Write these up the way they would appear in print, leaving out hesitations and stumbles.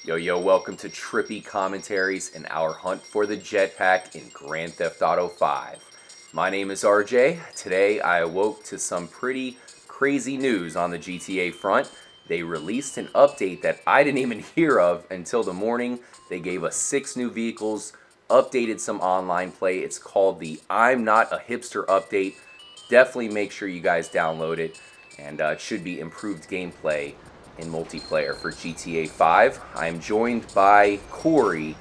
Yo, welcome to Trippy Commentaries and our hunt for the Jetpack in Grand Theft Auto 5. My name is RJ. Today I awoke to some pretty crazy news on the GTA front. They released an update that I didn't even hear of until the morning. They gave us 6 new vehicles, updated some online play. It's called the I'm Not a Hipster update. Definitely make sure you guys download it, and it should be improved gameplay in multiplayer for GTA 5. I'm joined by Corey.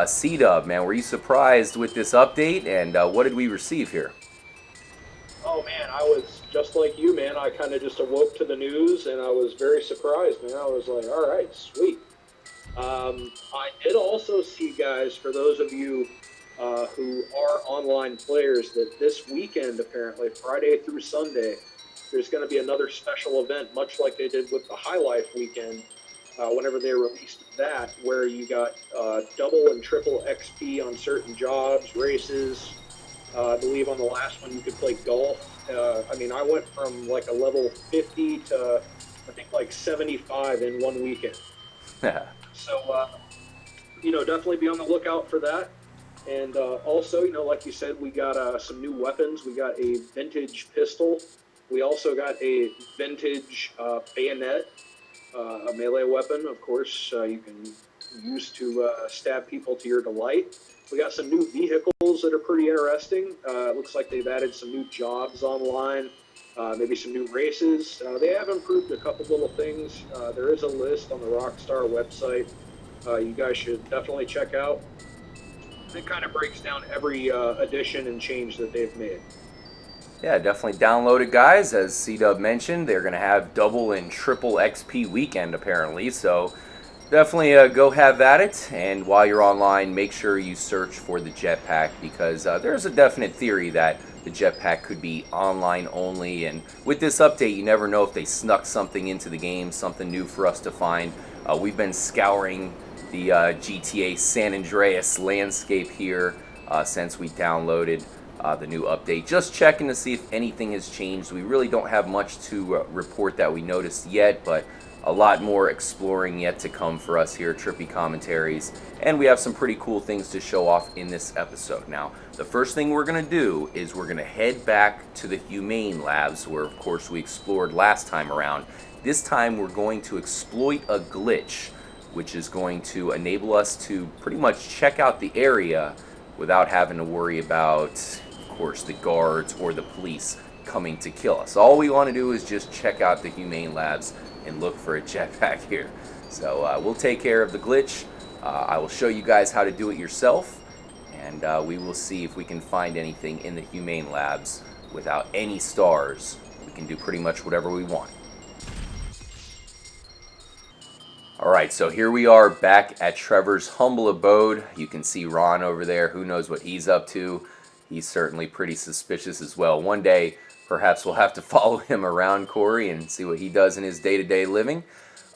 C-Dub, man, were you surprised with this update, and what did we receive here? Oh man, I was just like you, man. I kind of just awoke to the news and I was very surprised, man. I was like, all right, sweet. I did also see, guys, for those of you who are online players, that this weekend, apparently, Friday through Sunday, there's going to be another special event, much like they did with the High Life weekend, whenever they released that, where you got double and triple XP on certain jobs, races. I believe on the last one you could play golf. I went from like a level 50 to I think like 75 in one weekend. So, definitely be on the lookout for that. And also, like you said, we got some new weapons. We got a vintage pistol. We also got a vintage bayonet, a melee weapon, of course, you can use to stab people to your delight. We got some new vehicles that are pretty interesting. It looks like they've added some new jobs online, maybe some new races. They have improved a couple little things. There is a list on the Rockstar website you guys should definitely check out. It kind of breaks down every addition and change that they've made. Yeah, definitely download it, guys. As C-Dub mentioned, they're going to have double and triple XP weekend, apparently, so definitely go have at it. And while you're online, make sure you search for the Jetpack, because there's a definite theory that the Jetpack could be online only. And with this update, you never know if they snuck something into the game, something new for us to find. We've been scouring the GTA San Andreas landscape here since we downloaded the new update. Just checking to see if anything has changed. We really don't have much to report that we noticed yet, but a lot more exploring yet to come for us here at Trippy Commentaries, and we have some pretty cool things to show off in this episode. Now, the first thing we're going to do is we're going to head back to the Humane Labs, where of course we explored last time around. This time we're going to exploit a glitch, which is going to enable us to pretty much check out the area without having to worry about, of course, the guards or the police coming to kill us. All we want to do is just check out the Humane Labs and look for a jetpack here. So we'll take care of the glitch. I will show you guys how to do it yourself, and we will see if we can find anything in the Humane Labs without any stars. We can do pretty much whatever we want. Alright, so here we are back at Trevor's humble abode. You can see Ron over there. Who knows what he's up to? He's certainly pretty suspicious as well. One day, perhaps we'll have to follow him around, Corey, and see what he does in his day-to-day living.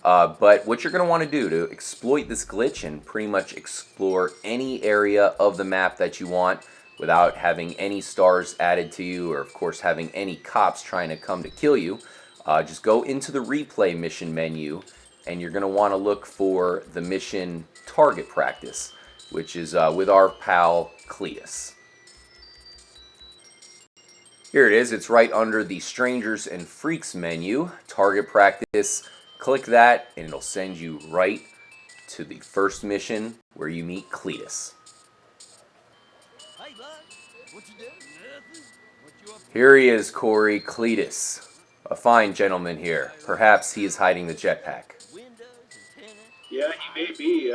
But what you're going to want to do to exploit this glitch and pretty much explore any area of the map that you want without having any stars added to you, or of course having any cops trying to come to kill you, just go into the replay mission menu, and you're going to want to look for the mission target practice, which is with our pal Cletus. Here it is. It's right under the Strangers and Freaks menu, target practice. Click that and it'll send you right to the first mission where you meet Cletus. Hey, bud. What you doing? Nothing. What you up to? Here he is, Corey. Cletus. A fine gentleman here. Perhaps he is hiding the jetpack. Yeah, he may be.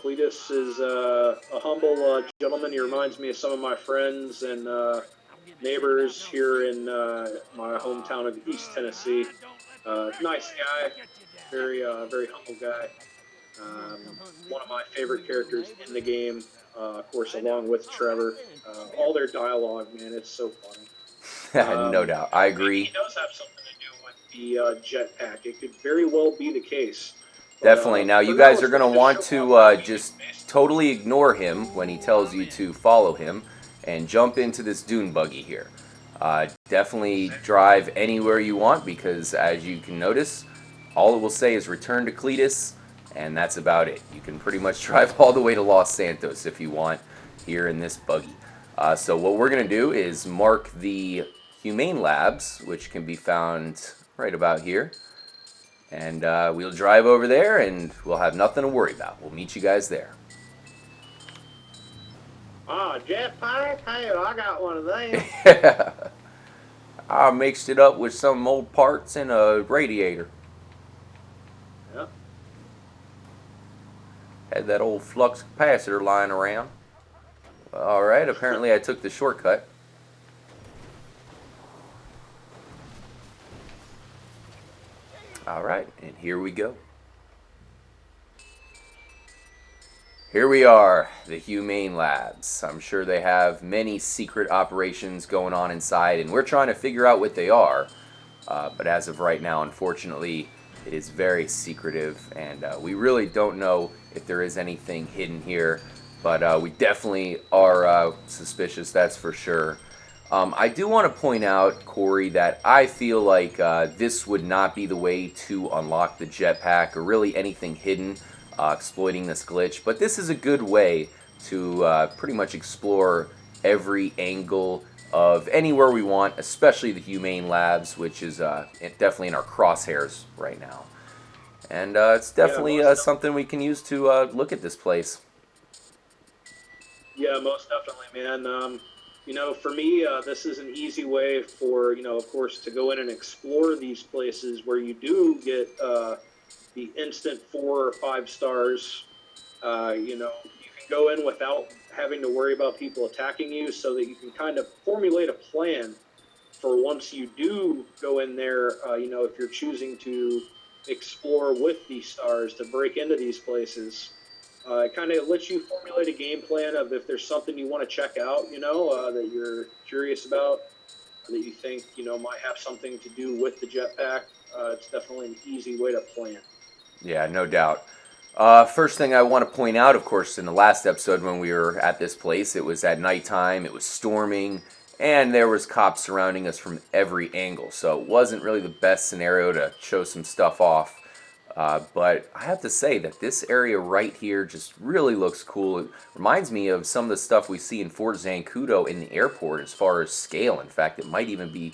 Cletus is a humble gentleman. He reminds me of some of my friends and neighbors here in my hometown of East Tennessee. Nice guy, very humble guy. One of my favorite characters in the game, of course, along with Trevor. All their dialogue, man, it's so funny. No doubt, I agree. He does have something to do with the jetpack. It could very well be the case. Definitely. Now, you guys are going to want to just totally ignore him when he tells you to follow him and jump into this dune buggy here. Definitely drive anywhere you want, because as you can notice, all it will say is return to Cletus, and that's about it. You can pretty much drive all the way to Los Santos if you want here in this buggy. So what we're going to do is mark the Humane Labs, which can be found right about here. And we'll drive over there and we'll have nothing to worry about. We'll meet you guys there. Ah, Jetpack? Hey, I got one of them. Yeah. I mixed it up with some old parts and a radiator. Yep. Had that old flux capacitor lying around. Alright, apparently I took the shortcut. Alright, and here we go. Here we are, the Humane Labs. I'm sure they have many secret operations going on inside, and we're trying to figure out what they are. But as of right now, unfortunately, it is very secretive, and we really don't know if there is anything hidden here. But we definitely are suspicious, that's for sure. I do want to point out, Corey, that I feel like this would not be the way to unlock the jetpack or really anything hidden. Exploiting this glitch, but this is a good way to pretty much explore every angle of anywhere we want, especially the Humane Labs, which is definitely in our crosshairs right now. And it's definitely something we can use to look at this place. Yeah, most definitely, man. You know, for me, this is an easy way for, you know, of course, to go in and explore these places where you do get the instant 4 or 5 stars. You know, you can go in without having to worry about people attacking you, so that you can kind of formulate a plan for once you do go in there. You know, if you're choosing to explore with these stars to break into these places, it kind of lets you formulate a game plan of if there's something you want to check out, you know, that you're curious about, that you think, you know, might have something to do with the jetpack. It's definitely an easy way to plan. Yeah, no doubt. First thing I want to point out, of course, in the last episode when we were at this place, it was at nighttime, it was storming, and there was cops surrounding us from every angle. So it wasn't really the best scenario to show some stuff off. But I have to say that this area right here just really looks cool. It reminds me of some of the stuff we see in Fort Zancudo in the airport as far as scale. In fact, it might even be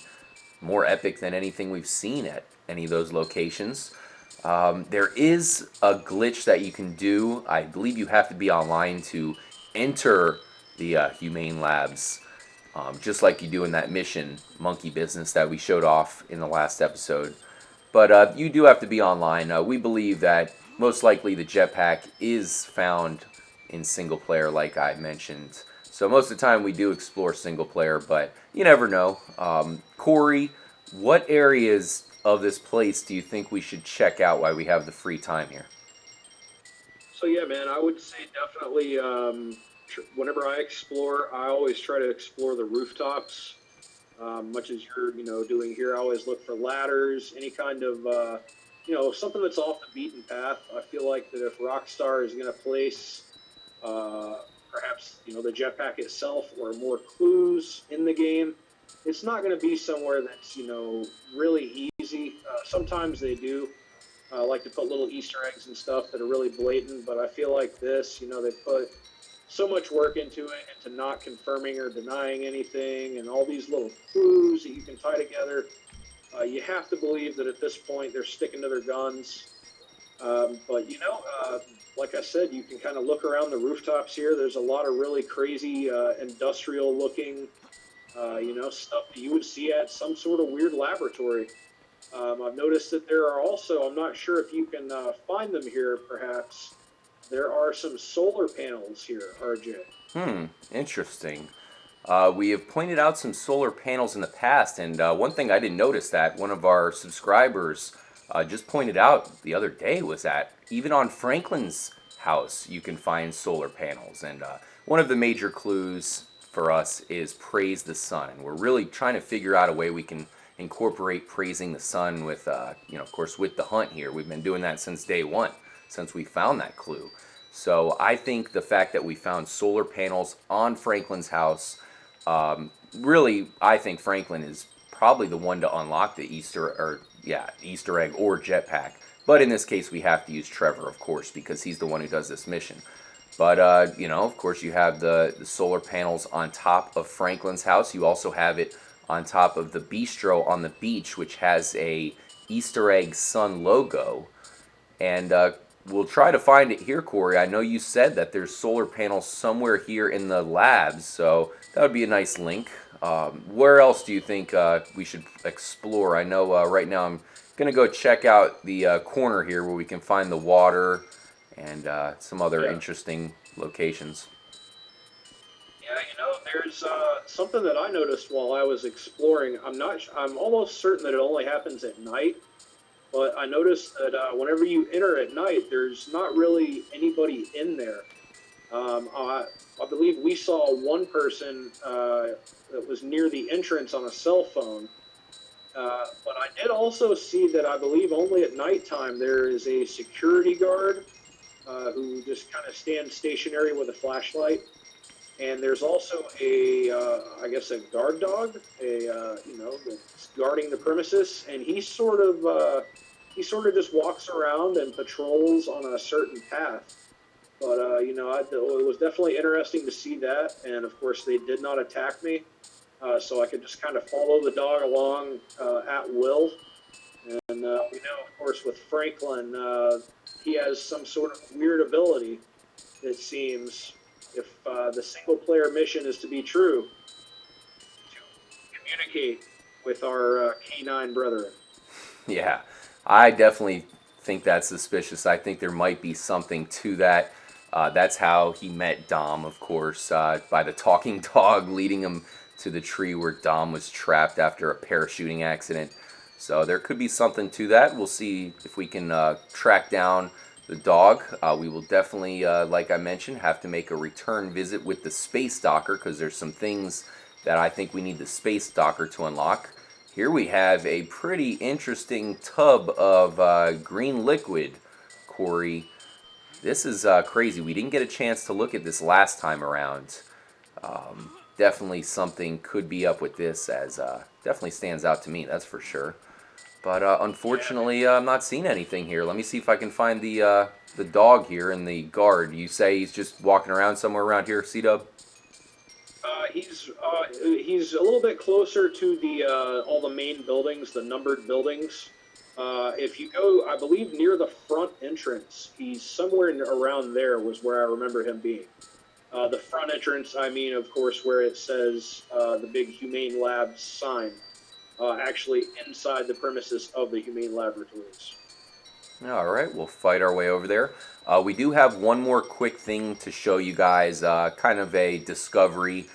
more epic than anything we've seen at any of those locations. There is a glitch that you can do. I believe you have to be online to enter the Humane Labs, just like you do in that mission monkey business that we showed off in the last episode. But you do have to be online. We believe that most likely the jetpack is found in single player, like I mentioned. So most of the time we do explore single player, but you never know. Corey, what areas of this place do you think we should check out while we have the free time here? So yeah, man, I would say definitely. Whenever I explore, I always try to explore the rooftops. Much as you're, you know, doing here, I always look for ladders, any kind of, you know, something that's off the beaten path. I feel like that if Rockstar is going to place, perhaps, you know, the jetpack itself or more clues in the game, it's not going to be somewhere that's, you know, really easy. Sometimes they do like to put little Easter eggs and stuff that are really blatant, but I feel like this, you know, they put so much work into it, into not confirming or denying anything, and all these little clues that you can tie together. You have to believe that at this point they're sticking to their guns. But you know, like I said, you can kind of look around the rooftops here. There's a lot of really crazy industrial-looking, you know, stuff that you would see at some sort of weird laboratory. I've noticed that there are also, I'm not sure if you can find them here, perhaps. There are some solar panels here, RJ. Interesting. We have pointed out some solar panels in the past, and one thing I didn't notice that one of our subscribers just pointed out the other day was that even on Franklin's house you can find solar panels, and one of the major clues for us is praise the sun, and we're really trying to figure out a way we can incorporate praising the sun with, you know, of course, with the hunt here. We've been doing that since day one, since we found that clue. So I think the fact that we found solar panels on Franklin's house, really, I think Franklin is probably the one to unlock the Easter egg or jetpack, But in this case, we have to use Trevor, of course, because he's the one who does this mission. But, of course, you have the solar panels on top of Franklin's house. You also have it on top of the bistro on the beach, which has a Easter egg sun logo. And we'll try to find it here, Corey. I know you said that there's solar panels somewhere here in the labs, so that would be a nice link. Where else do you think we should explore? I know right now I'm going to go check out the corner here where we can find the water and some other interesting locations. Yeah, there's something that I noticed while I was exploring. I'm almost certain that it only happens at night, but I noticed that whenever you enter at night, there's not really anybody in there. I believe we saw one person that was near the entrance on a cell phone. But I did also see that I believe only at nighttime there is a security guard who just kind of stands stationary with a flashlight. And there's also I guess a guard dog, that's guarding the premises, and he sort of just walks around and patrols on a certain path. But it was definitely interesting to see that, and of course they did not attack me, so I could just kind of follow the dog along at will. And we know, of course, with Franklin, he has some sort of weird ability, it seems, if the single-player mission is to be true, to communicate with our canine brethren. Yeah, I definitely think that's suspicious. I think there might be something to that. That's how he met Dom, of course, by the talking dog leading him to the tree where Dom was trapped after a parachuting accident. So there could be something to that. We'll see if we can track down the dog. We will definitely, like I mentioned, have to make a return visit with the Space Docker because there's some things that I think we need the Space Docker to unlock. Here we have a pretty interesting tub of green liquid, Corey. This is crazy. We didn't get a chance to look at this last time around. Definitely something could be up with this, as definitely stands out to me, that's for sure. But unfortunately, I'm not seeing anything here. Let me see if I can find the dog here and the guard. You say he's just walking around somewhere around here, C-Dub? He's a little bit closer to the all the main buildings, the numbered buildings. If you go, I believe, near the front entrance, he's somewhere around there was where I remember him being. The front entrance, I mean, of course, where it says the big Humane Labs sign, actually inside the premises of the Humane Laboratories. All right, we'll fight our way over there. We do have one more quick thing to show you guys, kind of a discovery.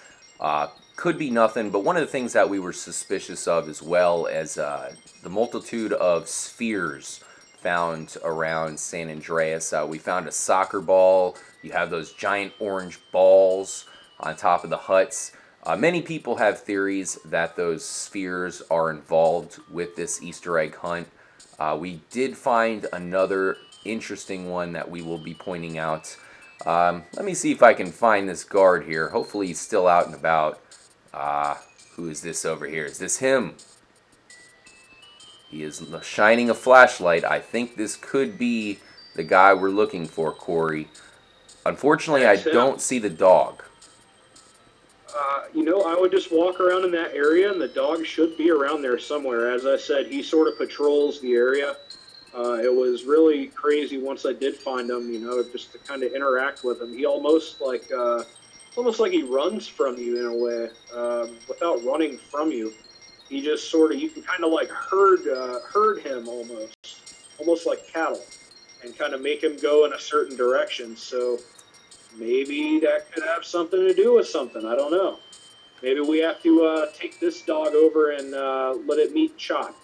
Could be nothing, but one of the things that we were suspicious of, as well as the multitude of spheres found around San Andreas. We found a soccer ball. You have those giant orange balls on top of the huts. Many people have theories that those spheres are involved with this Easter egg hunt. We did find another interesting one that we will be pointing out. Let me see if I can find this guard here. Hopefully he's still out and about. Who is this over here? Is this him? He is shining a flashlight. I think this could be the guy we're looking for, Corey. Unfortunately, I don't see the dog. I would just walk around in that area, and the dog should be around there somewhere. As I said, he sort of patrols the area. It was really crazy once I did find him, just to kind of interact with him. He almost it's almost like he runs from you in a way, without running from you. He just sort of, you can kind of like herd him almost like cattle, and kind of make him go in a certain direction. So maybe that could have something to do with something. I don't know. Maybe we have to take this dog over and let it meet Chop.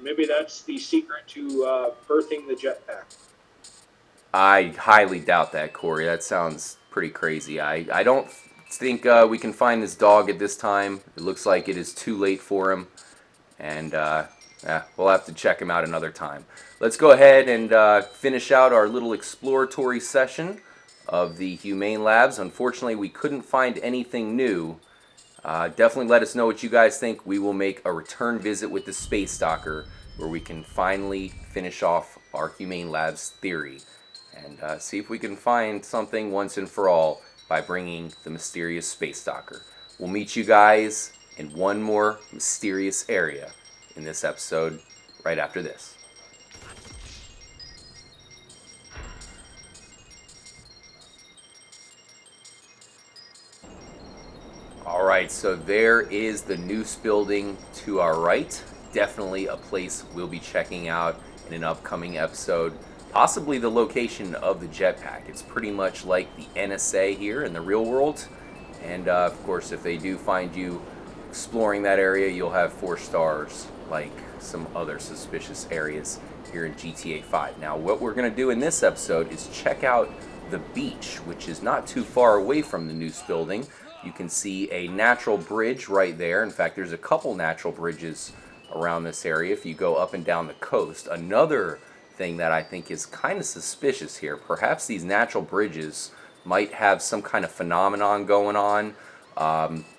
Maybe that's the secret to birthing the jetpack. I highly doubt that, Corey. That sounds pretty crazy. I don't think we can find this dog at this time. It looks like it is too late for him. And we'll have to check him out another time. Let's go ahead and finish out our little exploratory session of the Humane Labs. Unfortunately, we couldn't find anything new. Definitely let us know what you guys think. We will make a return visit with the Space Docker where we can finally finish off our Humane Labs theory and see if we can find something once and for all by bringing the mysterious space docker. We'll meet you guys in one more mysterious area in this episode right after this. Alright, so there is the Noose building to our right. Definitely a place we'll be checking out in an upcoming episode. Possibly the location of the Jetpack. It's pretty much like the NSA here in the real world. And of course, if they do find you exploring that area, you'll have 4 stars like some other suspicious areas here in GTA 5. Now, what we're going to do in this episode is check out the beach, which is not too far away from the Noose building. You can see a natural bridge right there. In fact, there's a couple natural bridges around this area if you go up and down the coast. Another thing that I think is kind of suspicious here, perhaps these natural bridges might have some kind of phenomenon going on.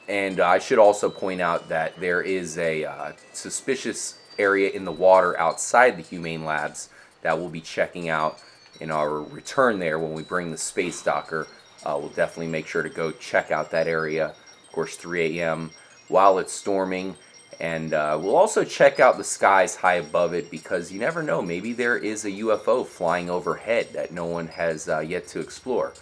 And I should also point out that there is a suspicious area in the water outside the Humane Labs that we'll be checking out in our return there when we bring the space docker. We'll definitely make sure to go check out that area, of course, 3 a.m. while it's storming. And we'll also check out the skies high above it because you never know, maybe there is a UFO flying overhead that no one has yet to explore.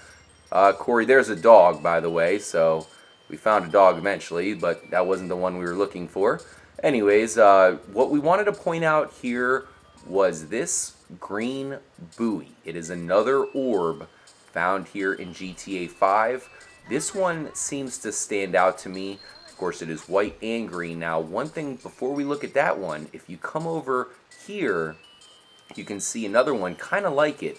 Corey, there's a dog, by the way, so we found a dog eventually, but that wasn't the one we were looking for. Anyways, what we wanted to point out here was this green buoy. It is another orb found here in GTA 5. This one seems to stand out to me. Of course, it is white and green. Now, one thing before we look at that one, if you come over here, you can see another one kind of like it.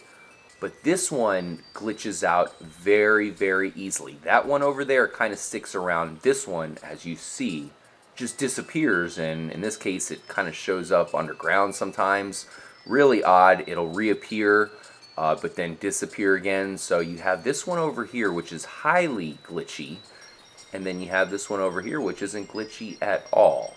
But this one glitches out very, very easily. That one over there kind of sticks around. This one, as you see, just disappears. And in this case, it kind of shows up underground sometimes. Really odd. It'll reappear, but then disappear again. So you have this one over here, which is highly glitchy. And then you have this one over here, which isn't glitchy at all.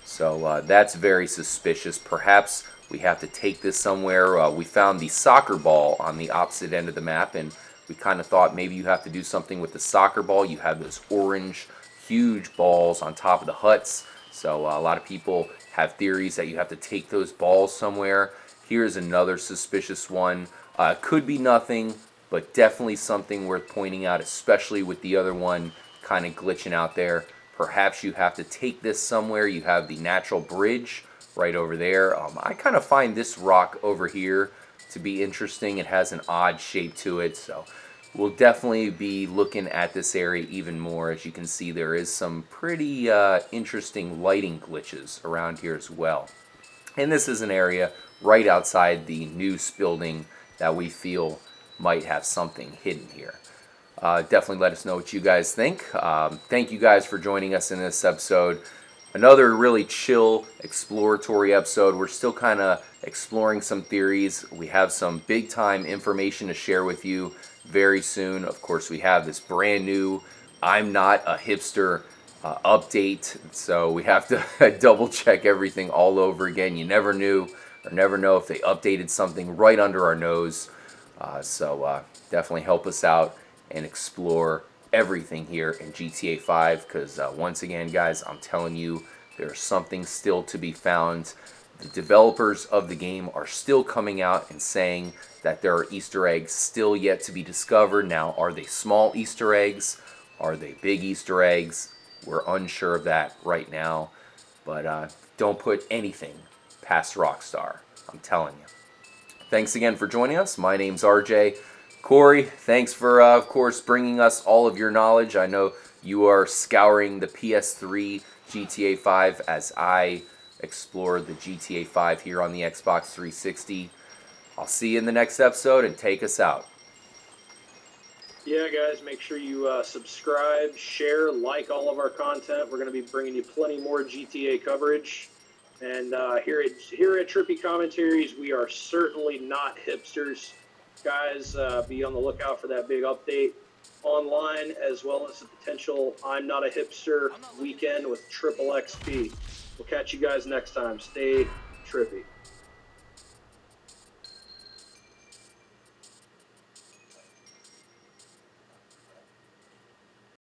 So that's very suspicious. Perhaps we have to take this somewhere. We found the soccer ball on the opposite end of the map, and we kind of thought maybe you have to do something with the soccer ball. You have those orange, huge balls on top of the huts. So a lot of people have theories that you have to take those balls somewhere. Here's another suspicious one. Could be nothing, but definitely something worth pointing out, especially with the other one kind of glitching out there. Perhaps you have to take this somewhere. You have the natural bridge right over there. I kind of find this rock over here to be interesting. It has an odd shape to it, so we'll definitely be looking at this area even more. As you can see, there is some pretty interesting lighting glitches around here as well. And this is an area right outside the Noose building that we feel might have something hidden here. Definitely let us know what you guys think. Thank you guys for joining us in this episode. Another really chill, exploratory episode. We're still kind of exploring some theories. We have some big-time information to share with you very soon. Of course, we have this brand new I'm Not a Hipster update, so we have to double-check everything all over again. You never knew or never know if they updated something right under our nose. So definitely help us out and explore everything here in GTA 5 because once again, guys, I'm telling you, there's something still to be found. The developers of the game are still coming out and saying that there are Easter eggs still yet to be discovered. Now, are they small Easter eggs? Are they big Easter eggs? We're unsure of that right now, but don't put anything past Rockstar. I'm telling you. Thanks again for joining us. My name's RJ. Corey, thanks for, of course, bringing us all of your knowledge. I know you are scouring the PS3 GTA 5 as I explore the GTA 5 here on the Xbox 360. I'll see you in the next episode and take us out. Yeah, guys, make sure you subscribe, share, like all of our content. We're going to be bringing you plenty more GTA coverage. And here at Trippy Commentaries, we are certainly not hipsters. Guys, be on the lookout for that big update online, as well as the potential I'm Not a Hipster weekend with triple XP. We'll catch you guys next time. Stay trippy.